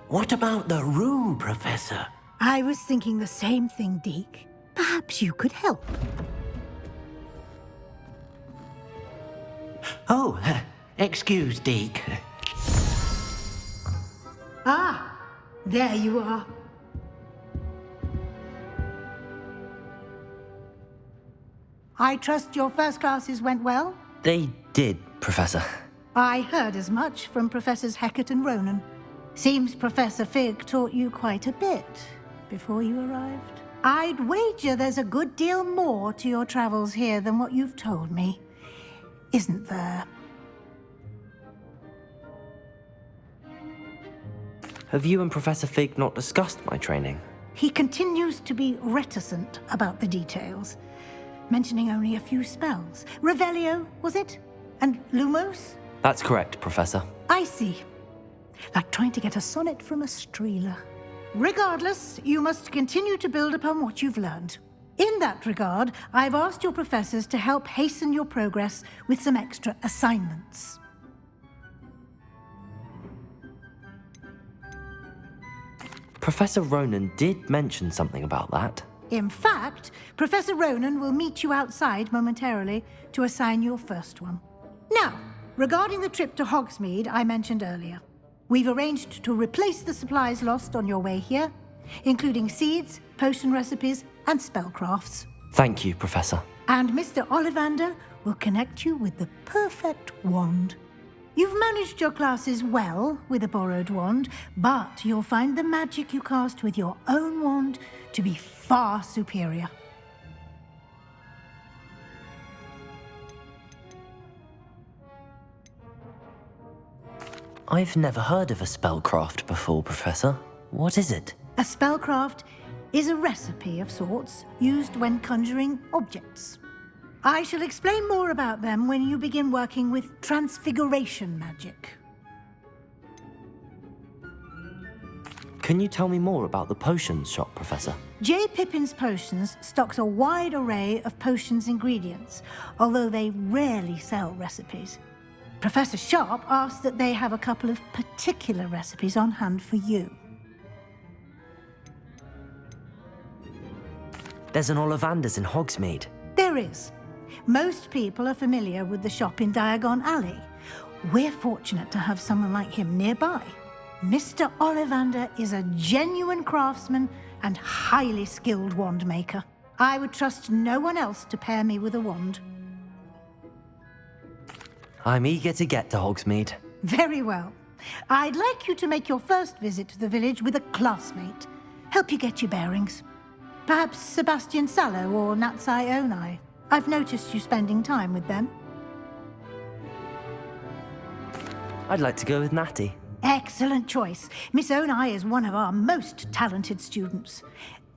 What about the room, Professor? I was thinking the same thing, Deke. Perhaps you could help. Oh, excuse, Deke. Ah, there you are. I trust your first classes went well? They did, Professor. I heard as much from Professors Hecat and Ronan. Seems Professor Fig taught you quite a bit before you arrived. I'd wager there's a good deal more to your travels here than what you've told me. Isn't there? Have you and Professor Fig not discussed my training? He continues to be reticent about the details, mentioning only a few spells. Revelio, was it? And Lumos? That's correct, Professor. I see. Like trying to get a sonnet from a streeler. Regardless, you must continue to build upon what you've learned. In that regard, I've asked your professors to help hasten your progress with some extra assignments. Professor Ronan did mention something about that. In fact, Professor Ronan will meet you outside momentarily to assign your first one. Now, regarding the trip to Hogsmeade I mentioned earlier, we've arranged to replace the supplies lost on your way here, including seeds, potion recipes, and spellcrafts. Thank you, Professor. And Mr. Ollivander will connect you with the perfect wand. You've managed your classes well with a borrowed wand, but you'll find the magic you cast with your own wand to be far superior. I've never heard of a spellcraft before, Professor. What is it? A spellcraft is a recipe of sorts used when conjuring objects. I shall explain more about them when you begin working with transfiguration magic. Can you tell me more about the potions shop, Professor? J. Pippin's Potions stocks a wide array of potions ingredients, although they rarely sell recipes. Professor Sharp asks that they have a couple of particular recipes on hand for you. There's an Ollivander's in Hogsmeade. There is. Most people are familiar with the shop in Diagon Alley. We're fortunate to have someone like him nearby. Mr. Ollivander is a genuine craftsman and highly skilled wand maker. I would trust no one else to pair me with a wand. I'm eager to get to Hogsmeade. Very well. I'd like you to make your first visit to the village with a classmate. Help you get your bearings. Perhaps Sebastian Sallow or Natsai Onai. I've noticed you spending time with them. I'd like to go with Natty. Excellent choice. Miss Onai is one of our most talented students.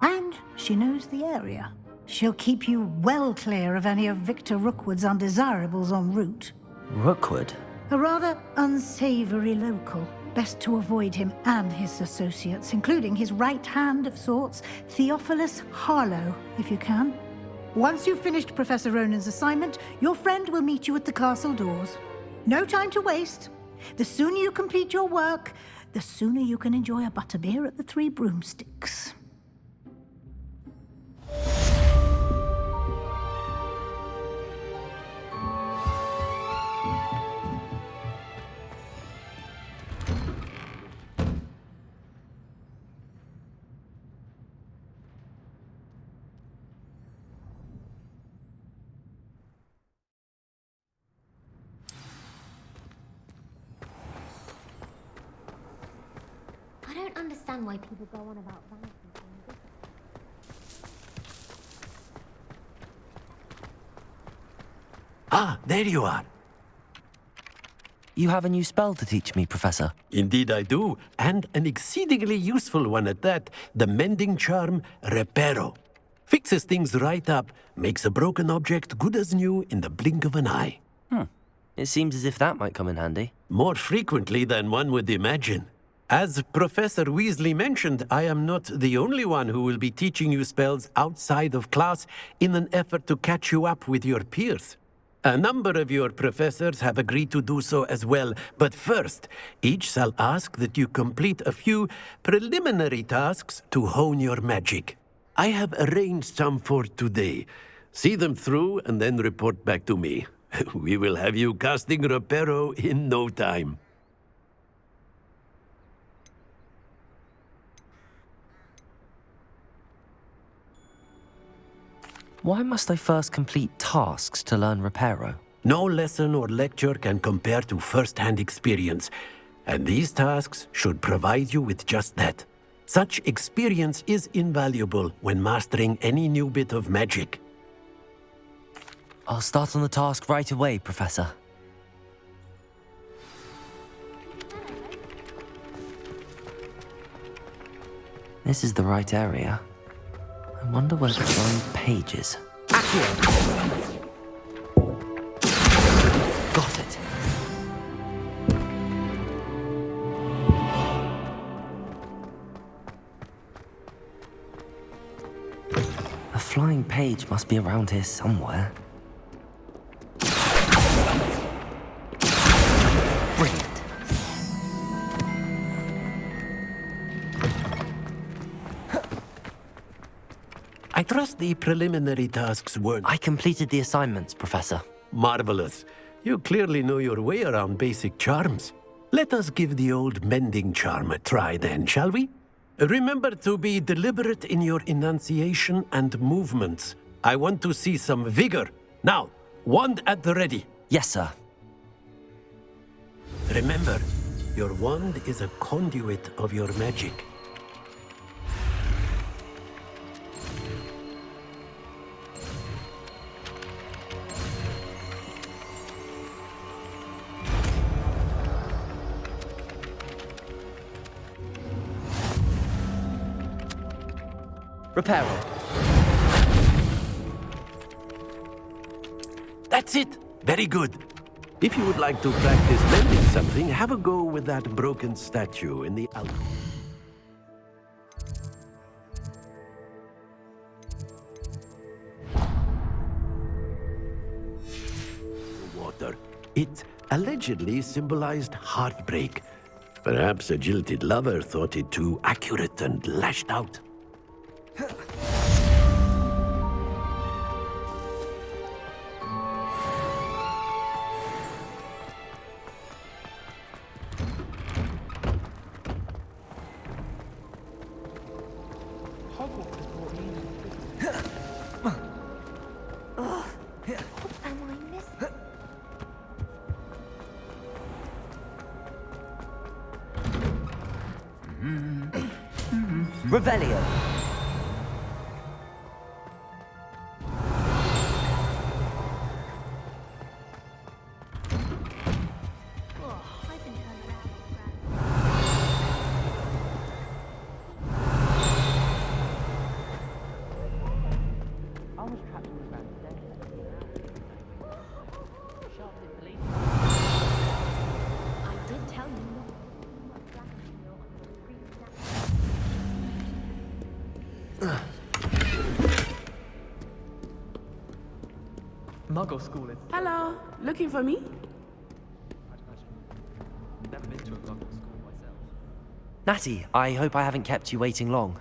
And she knows the area. She'll keep you well clear of any of Victor Rookwood's undesirables en route. Rookwood? A rather unsavory local. Best to avoid him and his associates, including his right hand of sorts, Theophilus Harlow, if you can. Once you've finished Professor Ronan's assignment, your friend will meet you at the castle doors. No time to waste. The sooner you complete your work, the sooner you can enjoy a butterbeer at the Three Broomsticks. I don't understand why people go on about vanity. Ah, there you are. You have a new spell to teach me, Professor. Indeed I do, and an exceedingly useful one at that. The mending charm, Reparo. Fixes things right up, makes a broken object good as new in the blink of an eye. It seems as if that might come in handy. More frequently than one would imagine. As Professor Weasley mentioned, I am not the only one who will be teaching you spells outside of class in an effort to catch you up with your peers. A number of your professors have agreed to do so as well, but first, each shall ask that you complete a few preliminary tasks to hone your magic. I have arranged some for today. See them through and then report back to me. We will have you casting Reparo in no time. Why must I first complete tasks to learn Reparo? No lesson or lecture can compare to first-hand experience, and these tasks should provide you with just that. Such experience is invaluable when mastering any new bit of magic. I'll start on the task right away, Professor. This is the right area. I wonder where the flying page is. Got it. A flying page must be around here somewhere. Brilliant. I trust the preliminary tasks weren't... I completed the assignments, Professor. Marvelous. You clearly know your way around basic charms. Let us give the old mending charm a try then, shall we? Remember to be deliberate in your enunciation and movements. I want to see some vigor. Now, wand at the ready. Yes, sir. Remember, your wand is a conduit of your magic. Reparo. That's it. Very good. If you would like to practice mending something, have a go with that broken statue in the alcove. Water. It allegedly symbolized heartbreak. Perhaps a jilted lover thought it too accurate and lashed out. Revelio. Muggle school is... Hello, looking for me? Never been to a Muggle school myself. Natty, I hope I haven't kept you waiting long.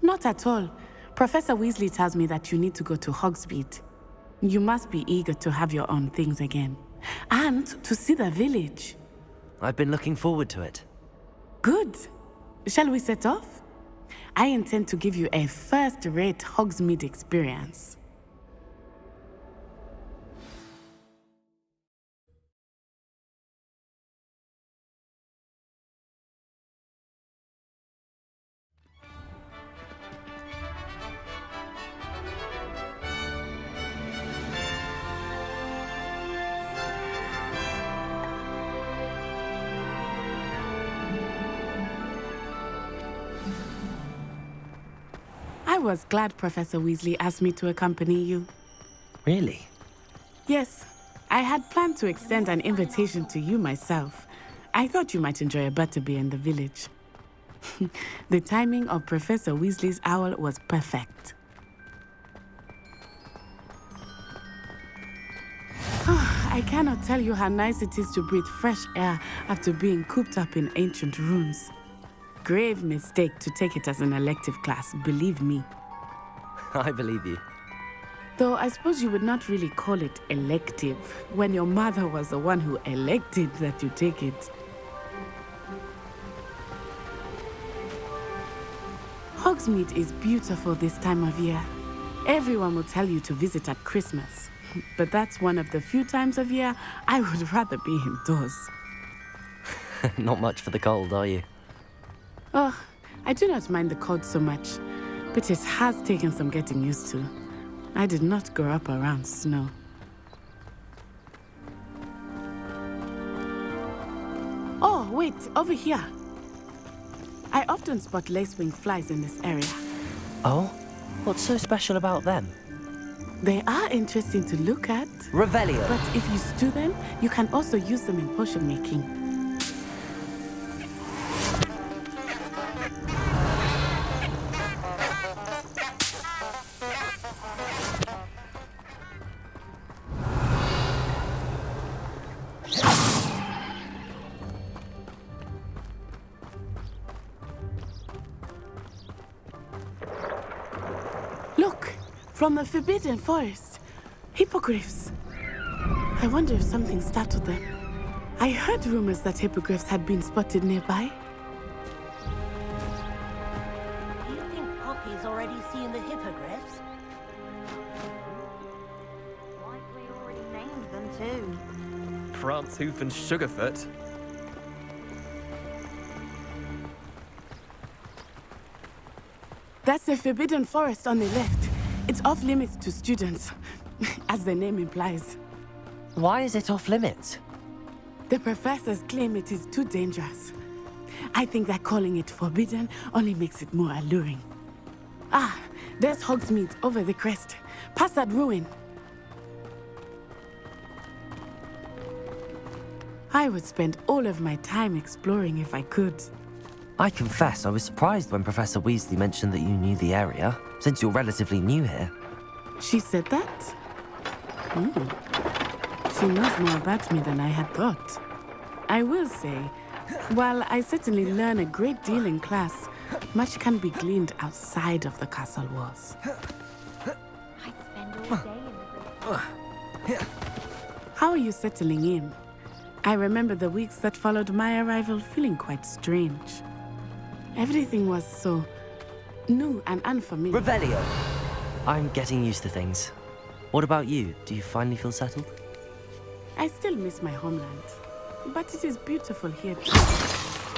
Not at all. Professor Weasley tells me that you need to go to Hogsmeade. You must be eager to have your own things again. And to see the village. I've been looking forward to it. Good. Shall we set off? I intend to give you a first-rate Hogsmeade experience. I was glad Professor Weasley asked me to accompany you. Really? Yes, I had planned to extend an invitation to you myself. I thought you might enjoy a butterbeer in the village. The timing of Professor Weasley's owl was perfect. cannot tell you how nice it is to breathe fresh air after being cooped up in ancient rooms. Grave mistake to take it as an elective class, believe me. I believe you. Though I suppose you would not really call it elective when your mother was the one who elected that you take it. Hogsmeade is beautiful this time of year. Everyone will tell you to visit at Christmas, but that's one of the few times of year I would rather be indoors. Not much for the cold, are you? Oh, I do not mind the cold so much, but it has taken some getting used to. I did not grow up around snow. Oh, wait, over here. I often spot lacewing flies in this area. Oh? What's so special about them? They are interesting to look at. Revelio. But if you stew them, you can also use them in potion making. Look, from the Forbidden Forest. Hippogriffs. I wonder if something startled them. I heard rumors that hippogriffs had been spotted nearby. Do you think Poppy's already seen the hippogriffs? Likely already named them too. Prance, Hoof, and Sugarfoot. That's the Forbidden Forest on the left. It's off limits to students, as the name implies. Why is it off limits? The professors claim it is too dangerous. I think that calling it forbidden only makes it more alluring. Ah, there's Hogsmeade over the crest. Past that ruin. I would spend all of my time exploring if I could. I confess I was surprised when Professor Weasley mentioned that you knew the area, since you're relatively new here. She said that? She knows more about me than I had thought. I will say, while I certainly learn a great deal in class, much can be gleaned outside of the castle walls. I spend all day in the How are you settling in? I remember the weeks that followed my arrival feeling quite strange. Everything was so new and unfamiliar. Revelio! I'm getting used to things. What about you? Do you finally feel settled? I still miss my homeland, but it is beautiful here too.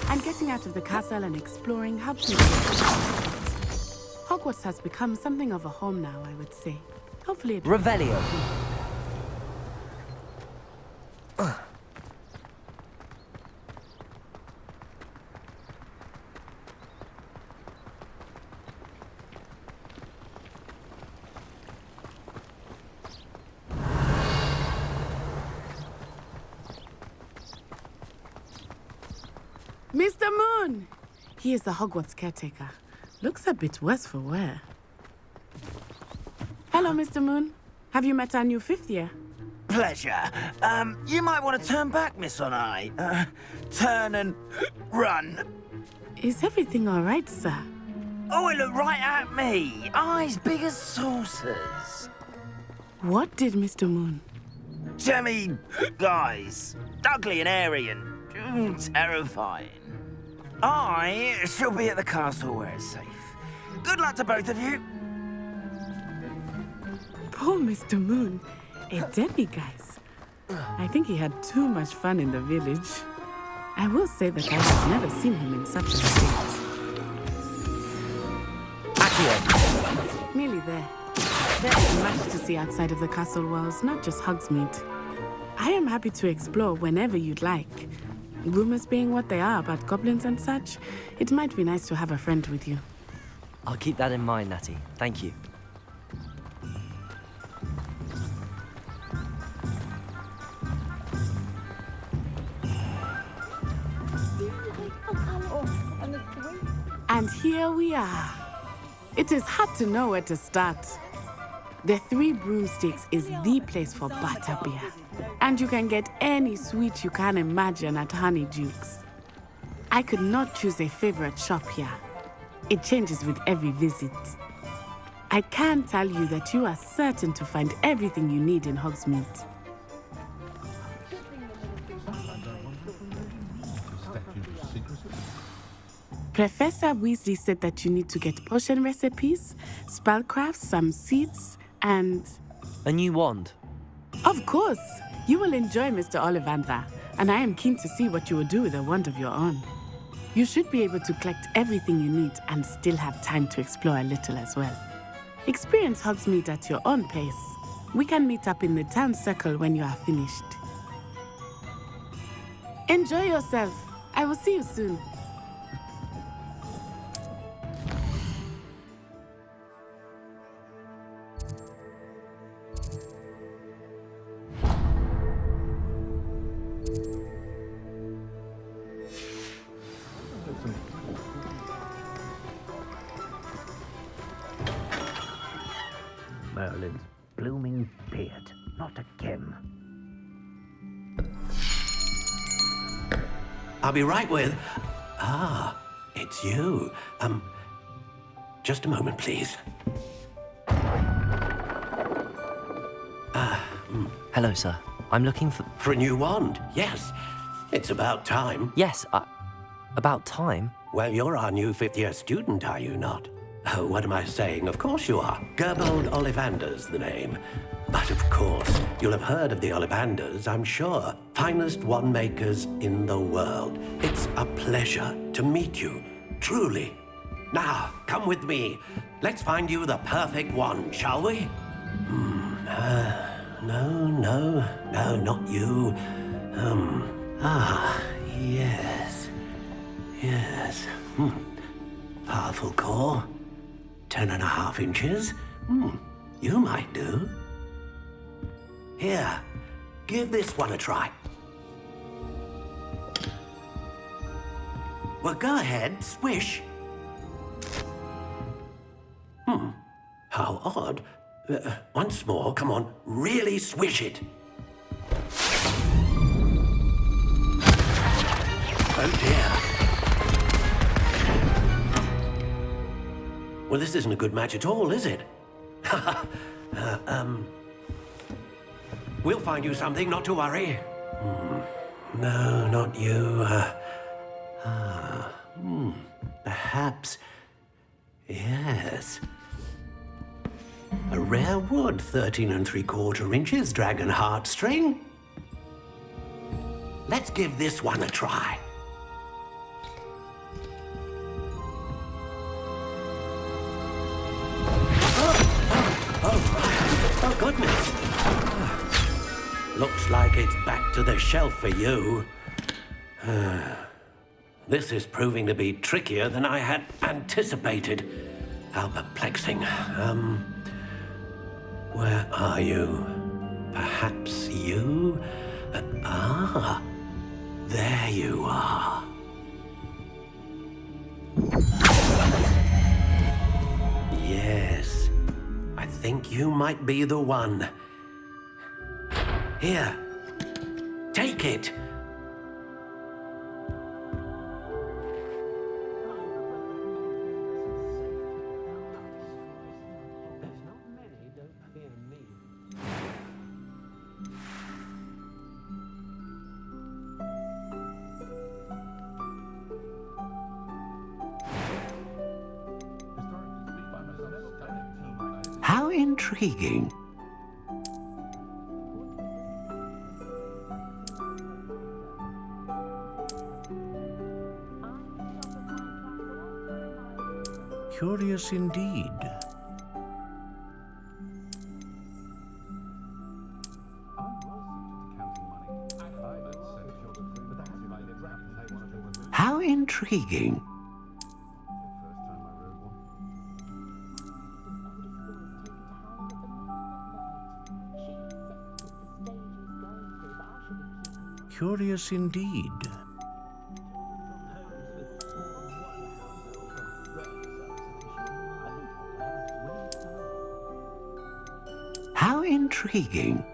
And getting out of the castle and exploring helps me. Hogwarts has become something of a home now, I would say. Hopefully it... Revelio! Mr. Moon! He is the Hogwarts caretaker. Looks a bit worse for wear. Hello, Mr. Moon. Have you met our new fifth year? Pleasure. You might want to turn back, Miss Onai. Turn and run. Is everything all right, sir? Oh, it looked right at me. Eyes big as saucers. What did Mr. Moon? Jemmy guys. Ugly and airy and terrifying. I shall be at the castle where it's safe. Good luck to both of you. Poor Mr. Moon. A demiguise. I think he had too much fun in the village. I will say that I have never seen him in such a state. Accio! Nearly there. There is much to see outside of the castle walls, not just Hogsmeade. I am happy to explore whenever you'd like. Rumors being what they are about goblins and such, it might be nice to have a friend with you. I'll keep that in mind, Natty. Thank you. And here we are. It is hard to know where to start. The Three Broomsticks is the place for butterbeer. And you can get any sweet you can imagine at Honeyduke's. I could not choose a favorite shop here. It changes with every visit. I can tell you that you are certain to find everything you need in Hogsmeade. Professor Weasley said that you need to get potion recipes, spellcrafts, some seeds, and... A new wand. Of course! You will enjoy Mr. Ollivander, and I am keen to see what you will do with a wand of your own. You should be able to collect everything you need and still have time to explore a little as well. Experience Hogsmeade at your own pace. We can meet up in the town circle when you are finished. Enjoy yourself. I will see you soon. Merlin's blooming beard, not again. I'll be right with... Ah, it's you. Just a moment, please. Hello, sir. I'm looking for... For a new wand, yes. It's about time. Yes, about time. Well, you're our new fifth-year student, are you not? Oh, what am I saying? Of course you are. Gerbold Ollivander's the name. But of course, you'll have heard of the Ollivanders, I'm sure. Finest wand makers in the world. It's a pleasure to meet you, truly. Now, come with me. Let's find you the perfect wand, shall we? No, not you. Yes. Powerful core. 10.5 inches. You might do. Here, give this one a try. Well, go ahead, swish. How odd. Once more, come on, really swish it. Oh dear. Well, this isn't a good match at all, is it? We'll find you something, not to worry. No, not you. Perhaps... Yes. A rare wood, 13 3/4 inches, dragon heartstring. Let's give this one a try. Oh, goodness. Looks like it's back to the shelf for you. This is proving to be trickier than I had anticipated. How perplexing. Where are you? Perhaps you? There you are. Yes. I think you might be the one. Here. Take it. How intriguing. Curious indeed. How intriguing. Curious indeed. How intriguing.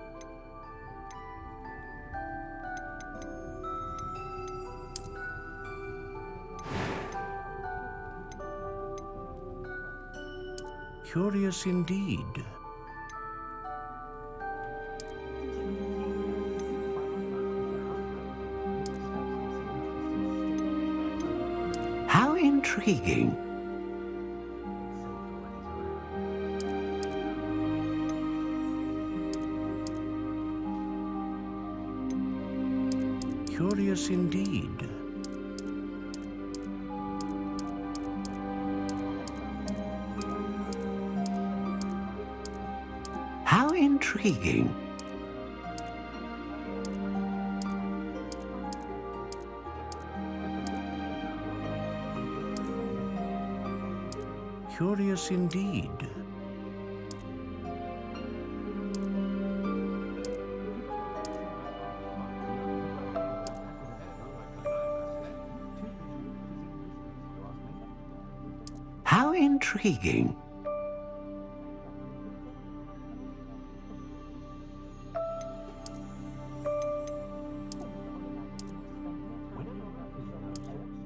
Curious indeed. How intriguing. Curious indeed. How intriguing. Curious indeed. How intriguing.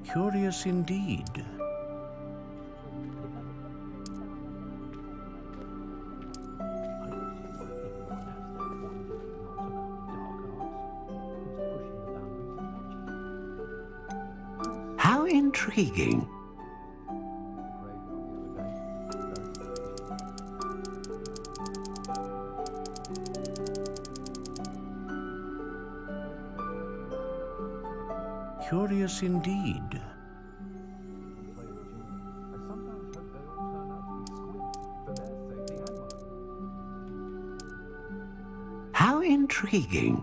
Curious indeed. How intriguing. Curious indeed. How intriguing.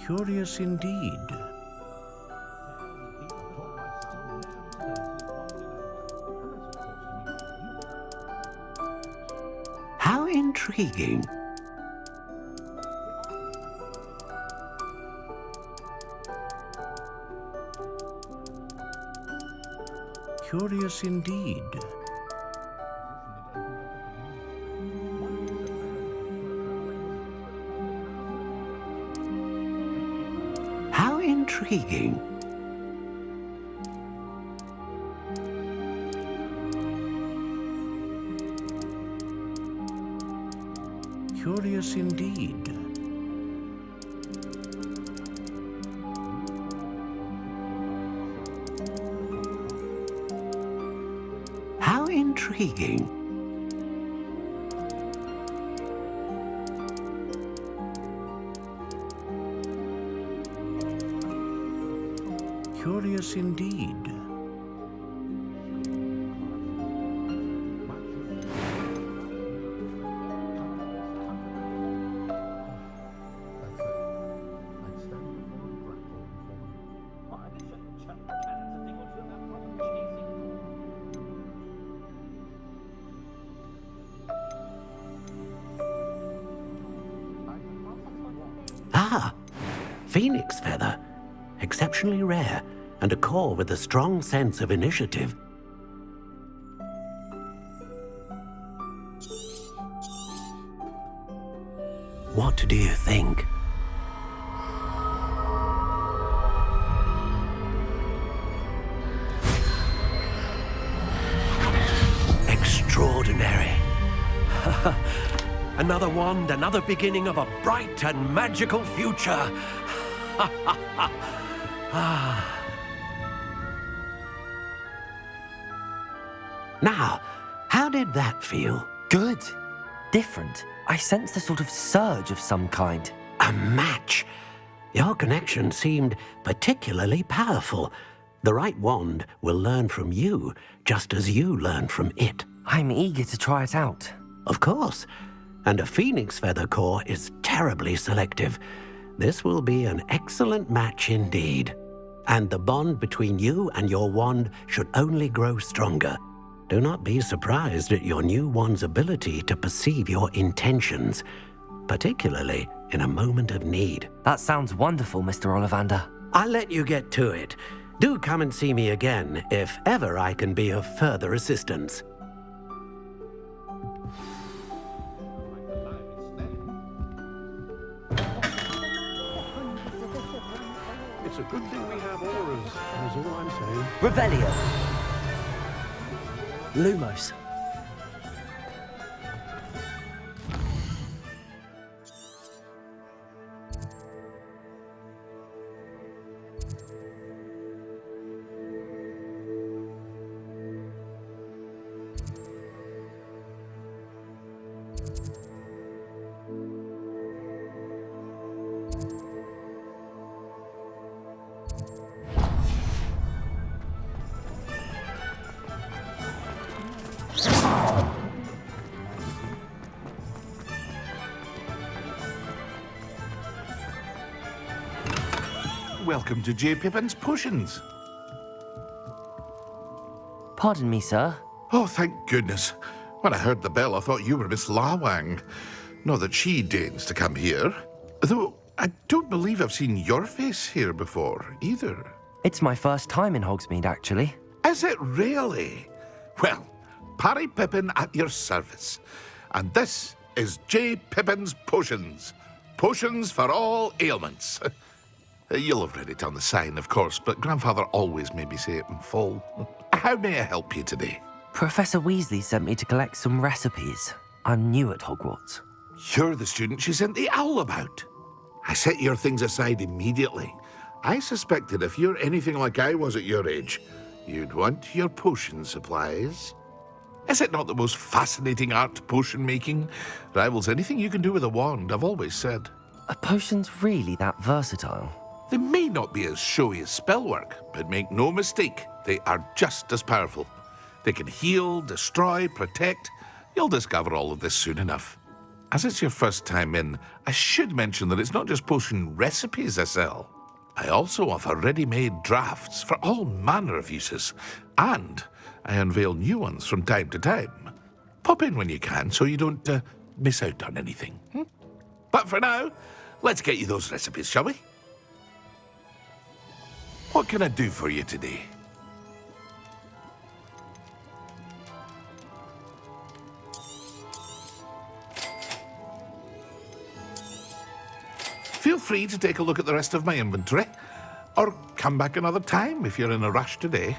Curious indeed. How intriguing. Curious indeed. How intriguing. Curious indeed. How intriguing. Curious indeed. Ah, phoenix feather. Exceptionally rare, and a core with a strong sense of initiative. What do you think? Extraordinary. Another wand, another beginning of a bright and magical future. Now, how did that feel? Good. Different. I sensed a sort of surge of some kind. A match. Your connection seemed particularly powerful. The right wand will learn from you, just as you learn from it. I'm eager to try it out. Of course. And a phoenix feather core is terribly selective. This will be an excellent match indeed. And the bond between you and your wand should only grow stronger. Do not be surprised at your new wand's ability to perceive your intentions, particularly in a moment of need. That sounds wonderful, Mr. Ollivander. I'll let you get to it. Do come and see me again if ever I can be of further assistance. It's a good thing we have auras, is all I'm saying. Revelio. Lumos. Welcome to J. Pippin's Potions. Pardon me, sir. Oh, thank goodness. When I heard the bell, I thought you were Miss Lawang. Not that she deigns to come here. Though I don't believe I've seen your face here before, either. It's my first time in Hogsmeade, actually. Is it really? Well, Parry Pippin at your service. And this is J. Pippin's Potions. Potions for all ailments. You'll have read it on the sign, of course, but Grandfather always made me say it in full. How may I help you today? Professor Weasley sent me to collect some recipes. I'm new at Hogwarts. You're the student she sent the owl about. I set your things aside immediately. I suspected if you're anything like I was at your age, you'd want your potion supplies. Is it not the most fascinating art, potion making? Rivals anything you can do with a wand, I've always said. Are potions really that versatile? They may not be as showy as spellwork, but make no mistake, they are just as powerful. They can heal, destroy, protect. You'll discover all of this soon enough. As it's your first time in, I should mention that it's not just potion recipes I sell. I also offer ready-made drafts for all manner of uses, and I unveil new ones from time to time. Pop in when you can so you don't miss out on anything. But for now, let's get you those recipes, shall we? What can I do for you today? Feel free to take a look at the rest of my inventory, or come back another time if you're in a rush today.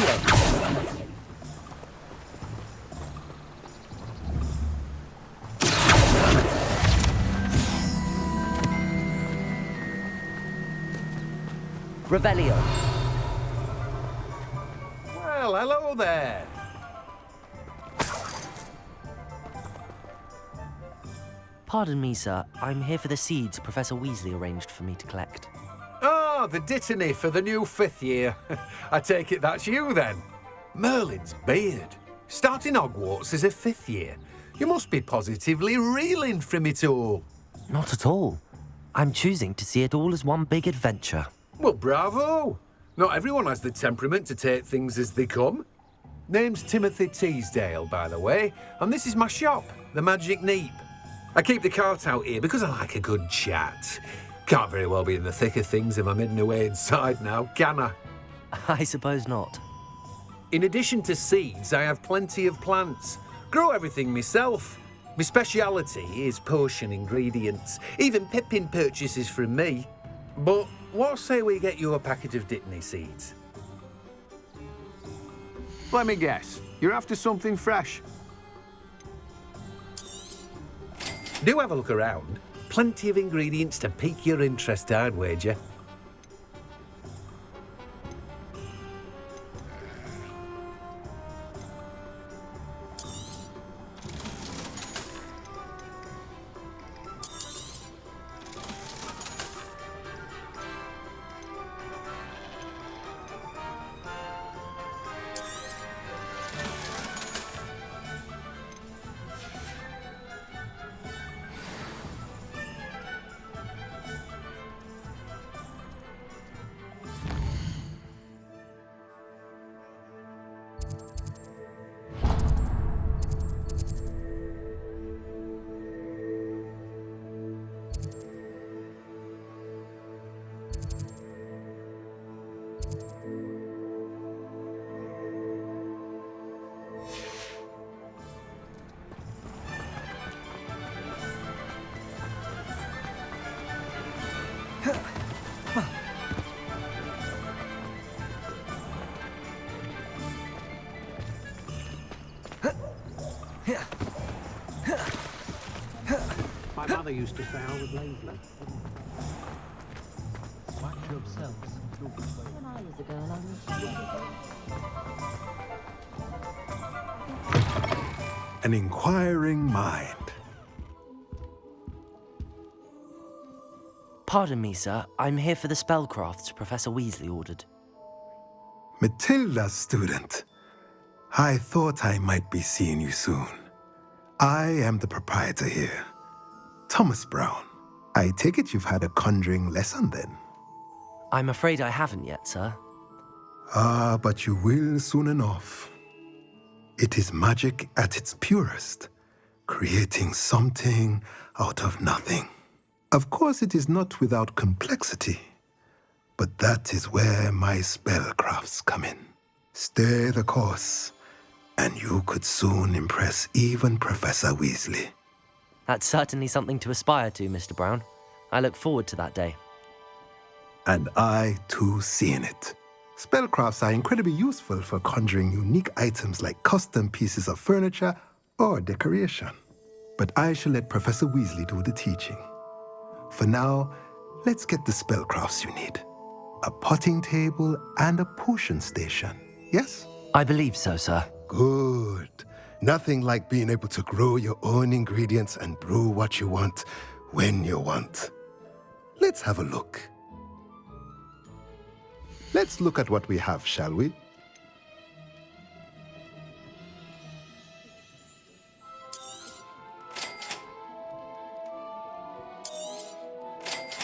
Revelio! Revelio! Well, hello there. Pardon me, sir. I'm here for the seeds Professor Weasley arranged for me to collect. Ah, the dittany for the new 5th year. I take it that's you, then. Merlin's beard. Starting Hogwarts as a 5th year. You must be positively reeling from it all. Not at all. I'm choosing to see it all as one big adventure. Well, bravo. Not everyone has the temperament to take things as they come. Name's Timothy Teasdale, by the way, and this is my shop, the Magic Neep. I keep the cart out here because I like a good chat. Can't very well be in the thick of things if I'm hidden away inside now, can I? I suppose not. In addition to seeds, I have plenty of plants. Grow everything myself. My speciality is potion ingredients. Even Pippin purchases from me. But what say we get you a packet of Dittany seeds? Let me guess. You're after something fresh. Do have a look around. Plenty of ingredients to pique your interest, I'd wager. My mother used to say I was lazy. Watch yourselves. When I was a girl, I was... An inquiring mind. Pardon me, sir. I'm here for the spellcrafts Professor Weasley ordered. Matilda, student. I thought I might be seeing you soon. I am the proprietor here, Thomas Brown. I take it you've had a conjuring lesson then? I'm afraid I haven't yet, sir. Ah, but you will soon enough. It is magic at its purest, creating something out of nothing. Of course, it is not without complexity, but that is where my spellcrafts come in. Stay the course, and you could soon impress even Professor Weasley. That's certainly something to aspire to, Mr. Brown. I look forward to that day. And I, too, seeing it. Spellcrafts are incredibly useful for conjuring unique items like custom pieces of furniture or decoration. But I shall let Professor Weasley do the teaching. For now, let's get the spellcrafts you need. A potting table and a potion station, yes? I believe so, sir. Good. Nothing like being able to grow your own ingredients and brew what you want when you want. Let's have a look. Let's look at what we have, shall we?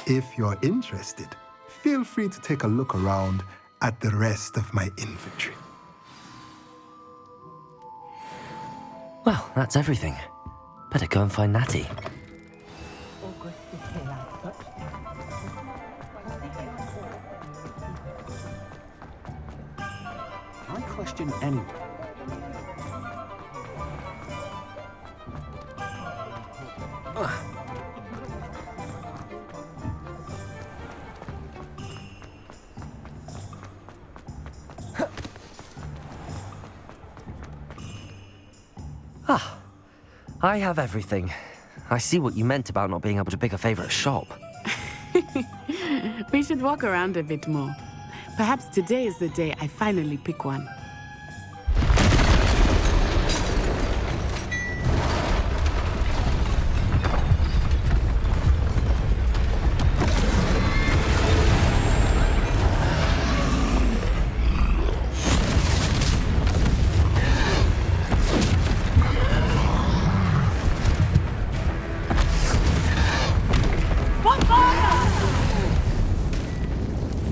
If you're interested, feel free to take a look around at the rest of my inventory. Well, that's everything. Better go and find Natty. I question anyone. I have everything. I see what you meant about not being able to pick a favorite shop. We should walk around a bit more. Perhaps today is the day I finally pick one.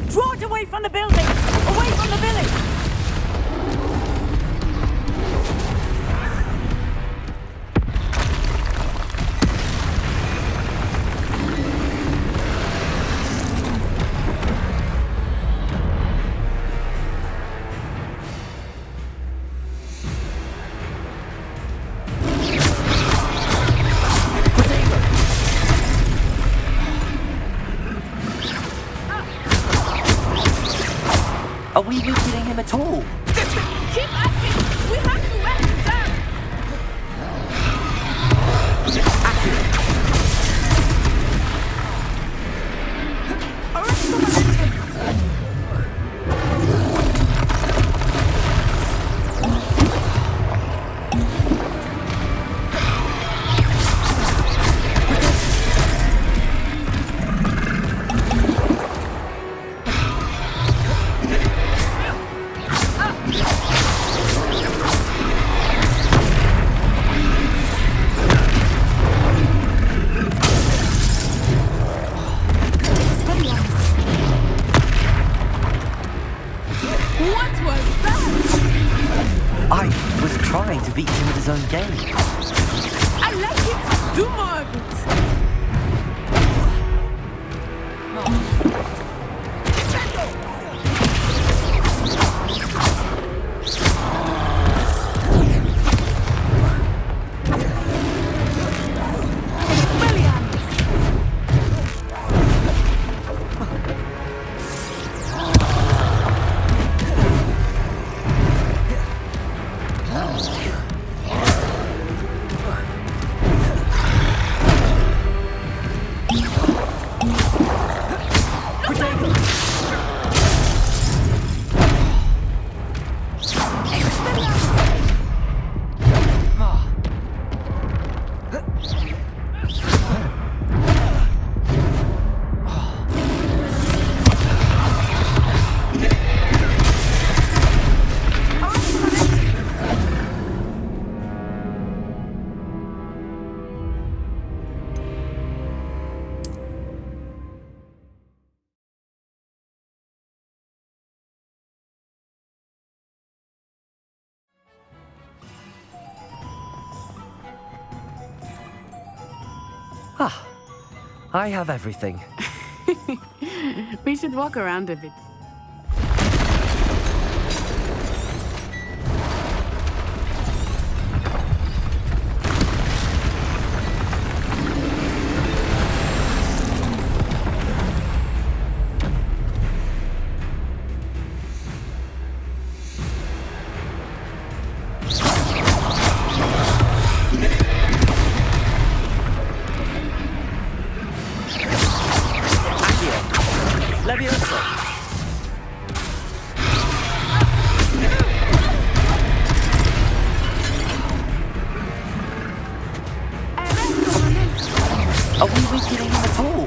Draw it away from the building! Away from the village! Are we weakening him at all? Keep asking! We have to wear him down! I was trying to beat him at his own game. I like it! Do more of it! I have everything. We should walk around a bit. Are we weakening him at all?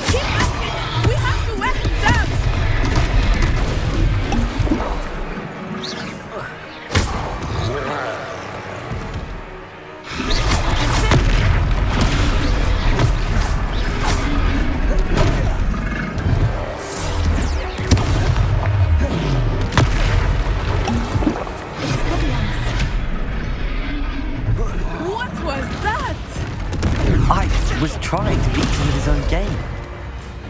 Keep asking! We have to wear him down! What was that? I was trying to beat him at his own game.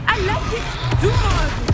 I like it! Do more of it!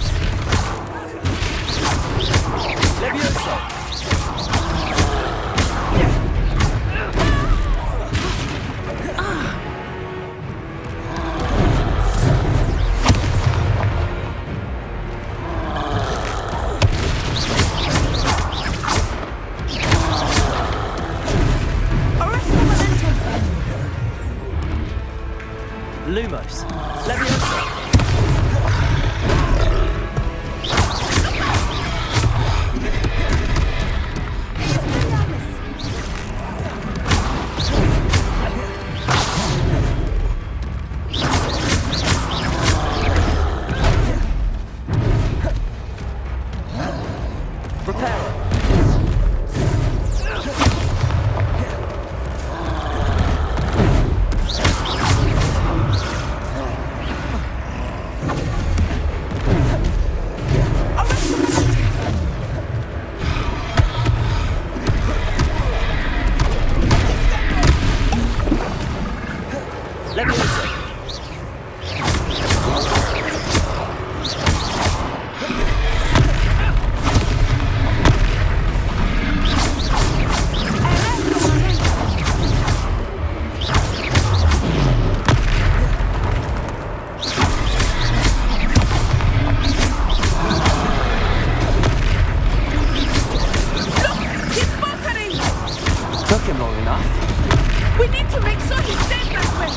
We need to make sure he's safe that way.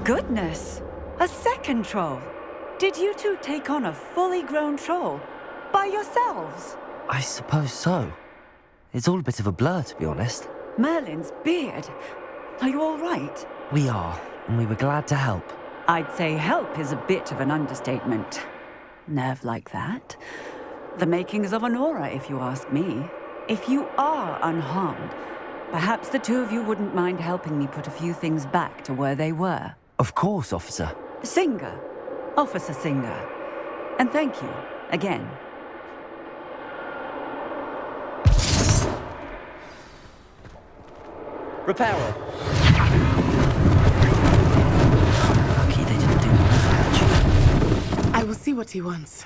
Goodness! A second troll! Did you two take on a fully grown troll? By yourselves? I suppose so. It's all a bit of a blur, to be honest. Merlin's beard. Are you all right? We are, and we were glad to help. I'd say help is a bit of an understatement. Nerve like that. The makings of an aura, if you ask me. If you are unharmed, perhaps the two of you wouldn't mind helping me put a few things back to where they were. Of course, officer. Singer. Officer Singer. And thank you, again. Repairer. Lucky they didn't do more damage. I will see what he wants.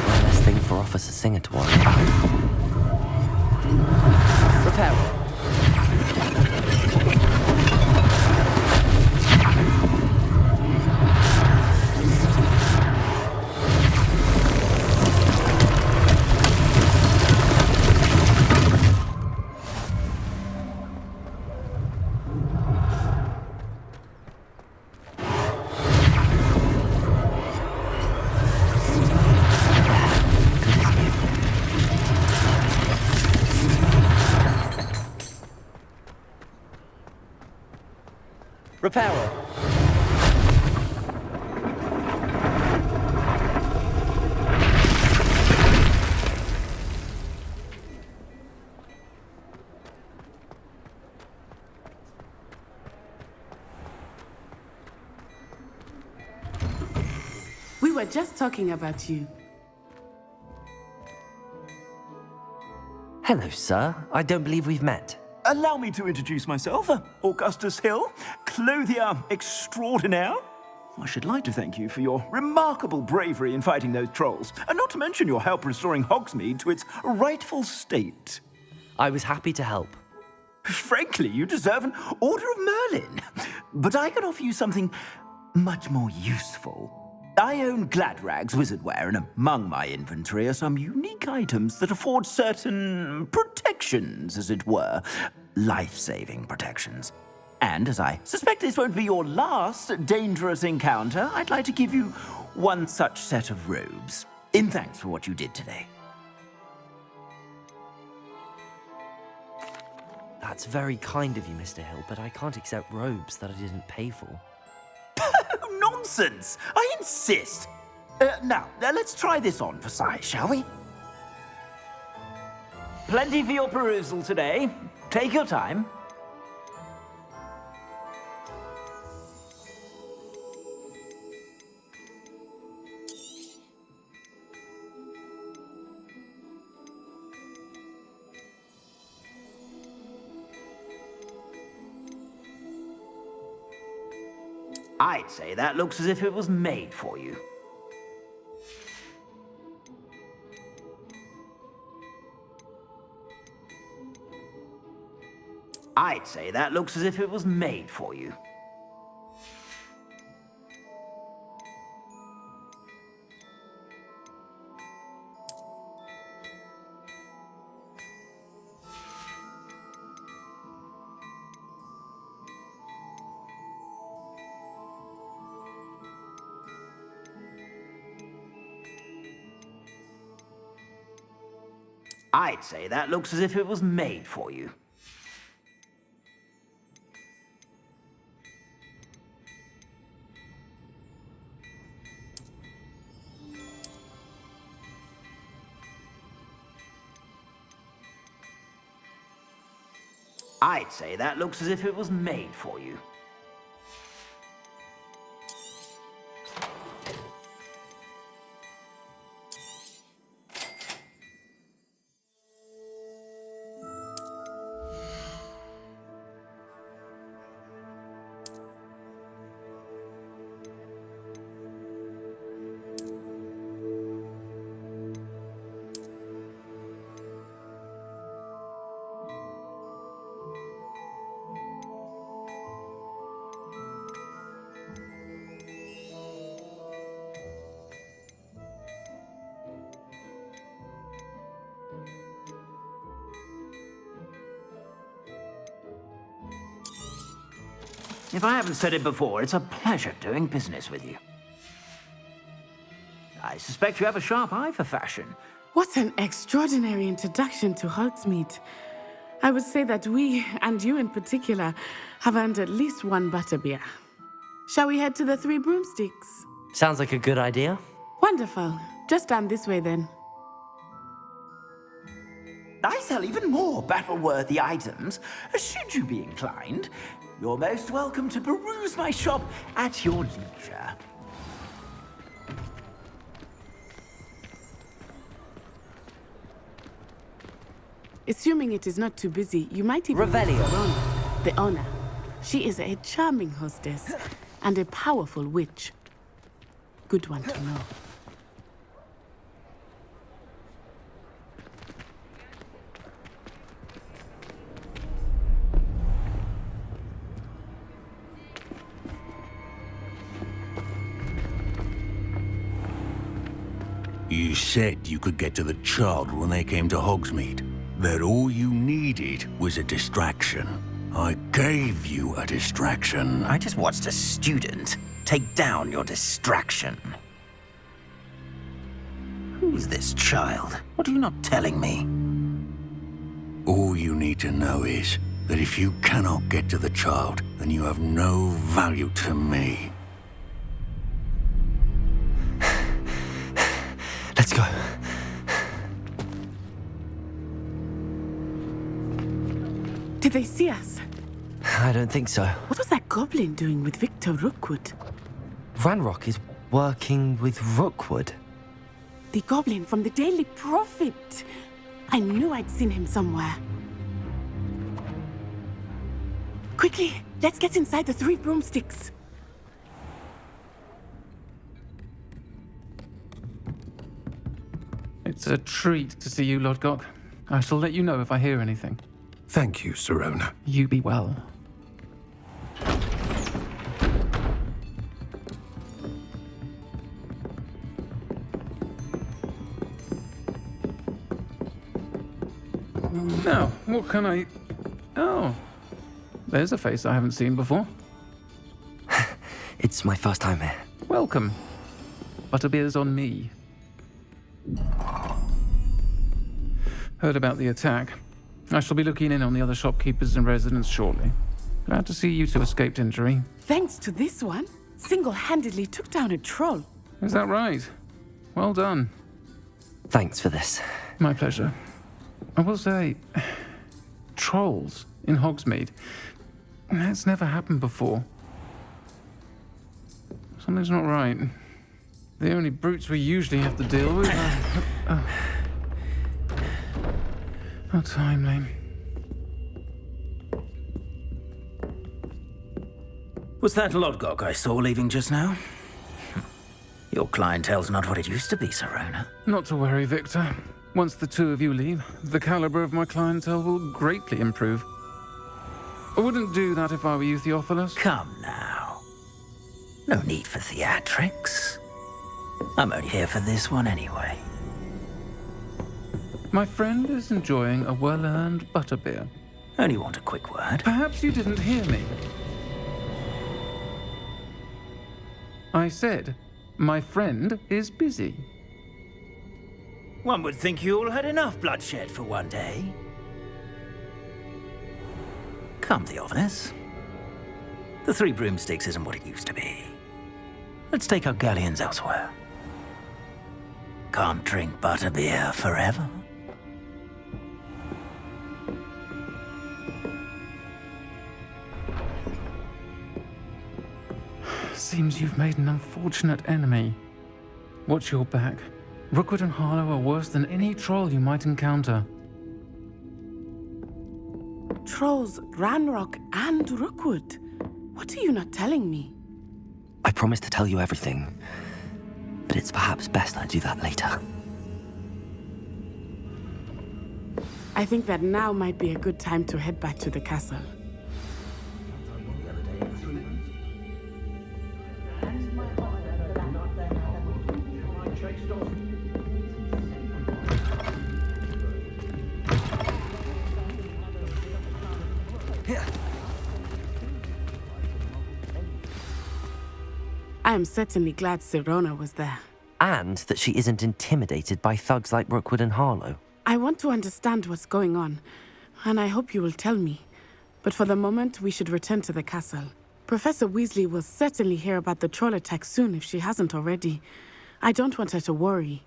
One less thing for Officer Singer to worry about. Repairer. Repairer. We were just talking about you. Hello, sir. I don't believe we've met. Allow me to introduce myself, Augustus Hill, clothier extraordinaire. I should like to thank you for your remarkable bravery in fighting those trolls, and not to mention your help restoring Hogsmeade to its rightful state. I was happy to help. Frankly, you deserve an Order of Merlin. But I can offer you something much more useful. I own Gladrag's wizardware, and among my inventory are some unique items that afford certain protections, as it were. Life-saving protections. And as I suspect this won't be your last dangerous encounter, I'd like to give you one such set of robes, in thanks for what you did today. That's very kind of you, Mr. Hill, but I can't accept robes that I didn't pay for. Nonsense! I insist! Now, let's try this on for size, shall we? Plenty for your perusal today. Take your time. I'd say that looks as if it was made for you. I'd say that looks as if it was made for you. I'd say that looks as if it was made for you. I'd say that looks as if it was made for you. If I haven't said it before, it's a pleasure doing business with you. I suspect you have a sharp eye for fashion. What an extraordinary introduction to Hogsmeade. I would say that we, and you in particular, have earned at least one butterbeer. Shall we head to the Three Broomsticks? Sounds like a good idea. Wonderful. Just down this way then. I sell even more battle-worthy items, should you be inclined. You're most welcome to peruse my shop at your leisure. Assuming it is not too busy, you might even meet Verona, the owner. She is a charming hostess and a powerful witch. Good one to know. You said you could get to the child when they came to Hogsmeade. That all you needed was a distraction. I gave you a distraction. I just watched a student take down your distraction. Who's this child? What are you not telling me? All you need to know is that if you cannot get to the child, then you have no value to me. Let's go. Did they see us? I don't think so. What was that goblin doing with Victor Rookwood? Ranrock is working with Rookwood. The goblin from the Daily Prophet. I knew I'd seen him somewhere. Quickly, let's get inside the Three Broomsticks. It's a treat to see you, Lodgok. I shall let you know if I hear anything. Thank you, Sirona. You be well. Now, what can I... Oh, there's a face I haven't seen before. It's my first time here. Welcome. Butterbeer's on me. Heard about the attack. I shall be looking in on the other shopkeepers and residents shortly. Glad to see you two escaped injury. Thanks to this one, single-handedly took down a troll. Is that right? Well done. Thanks for this. My pleasure. I will say, trolls in Hogsmeade. That's never happened before. Something's not right. The only brutes we usually have to deal with are... How timely. Was that Lodgok I saw leaving just now? Your clientele's not what it used to be, Sirona. Not to worry, Victor. Once the two of you leave, the caliber of my clientele will greatly improve. I wouldn't do that if I were you, Theophilus. Come now. No need for theatrics. I'm only here for this one anyway. My friend is enjoying a well-earned butterbeer. Only want a quick word. Perhaps you didn't hear me. I said, my friend is busy. One would think you all had enough bloodshed for one day. Come, Theophilus. The Three Broomsticks isn't what it used to be. Let's take our galleons elsewhere. Can't drink butterbeer forever. Seems you've made an unfortunate enemy. Watch your back. Rookwood and Harlow are worse than any troll you might encounter. Trolls, Ranrock, and Rookwood. What are you not telling me? I promised to tell you everything, but it's perhaps best I do that later. I think that now might be a good time to head back to the castle. I am certainly glad Sirona was there. And that she isn't intimidated by thugs like Rookwood and Harlow. I want to understand what's going on, and I hope you will tell me. But for the moment, we should return to the castle. Professor Weasley will certainly hear about the troll attack soon if she hasn't already. I don't want her to worry.